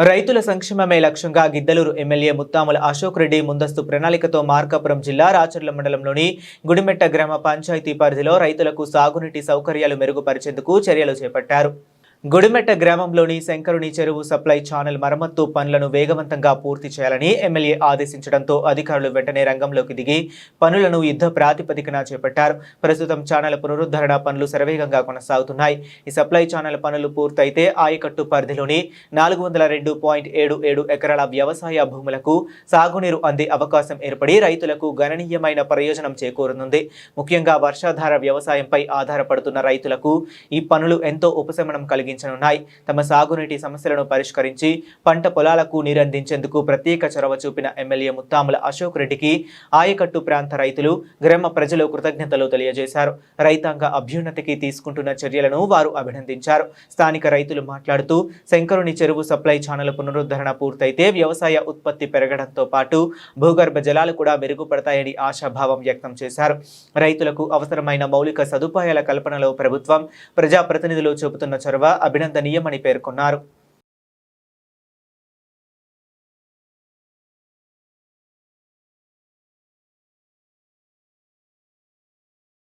రైతుల సంక్షేమమే లక్ష్యంగా గిద్దలూరు ఎమ్మెల్యే ముత్తాముల అశోక్ రెడ్డి ముందస్తు ప్రణాళికతో మార్కాపురం జిల్లా రాచర్ల మండలంలోని గుడిమెట్ట గ్రామ పంచాయతీ పరిధిలో రైతులకు సాగునీటి సౌకర్యాలు మెరుగుపరిచేందుకు చర్యలు చేపట్టారు. గుడిమెట్ట గ్రామంలోని శంకరుని చెరువు సప్లై ఛానల్ మరమ్మత్తు పనులను వేగవంతంగా పూర్తి చేయాలని ఎమ్మెల్యే ఆదేశించడంతో అధికారులు వెంటనే రంగంలోకి దిగి పనులను యుద్ధ ప్రాతిపదికన చేపట్టారు. ప్రస్తుతం ఛానల్ పునరుద్ధరణ పనులు శరవేగంగా కొనసాగుతున్నాయి. ఈ సప్లై ఛానల్ పనులు పూర్తయితే ఆయకట్టు పరిధిలోని 402.77 ఎకరాల వ్యవసాయ భూములకు సాగునీరు అందే అవకాశం ఏర్పడి రైతులకు గణనీయమైన ప్రయోజనం చేకూరనుంది. ముఖ్యంగా వర్షాధార వ్యవసాయంపై ఆధారపడుతున్న రైతులకు ఈ పనులు ఎంతో ఉపశమనం కలిగి తమ సాగునీటి సమస్యలను పరిష్కరించి పంట పొలాలకు నీరందించేందుకు ప్రత్యేక చొరవ చూపిన ఎమ్మెల్యే ముత్తాముల అశోక్ రెడ్డికి ఆయకట్టు ప్రాంత రైతులు, గ్రామ ప్రజలు కృతజ్ఞతలు తెలియజేశారు. రైతాంగ అభ్యున్నతికి తీసుకుంటున్న చర్యలను వారు అభినందించారు. స్థానిక రైతులు మాట్లాడుతూ శంకరుని చెరువు సప్లై ఛానల్ పునరుద్ధరణ పూర్తయితే వ్యవసాయ ఉత్పత్తి పెరగడంతో పాటు భూగర్భ జలాలు కూడా మెరుగుపడతాయని ఆశాభావం వ్యక్తం చేశారు. రైతులకు అవసరమైన మౌలిక సదుపాయాల కల్పనలో ప్రభుత్వం, ప్రజాప్రతినిధులు చూపుతున్న చొరవ అభినందనీయమని పేర్కొన్నారు.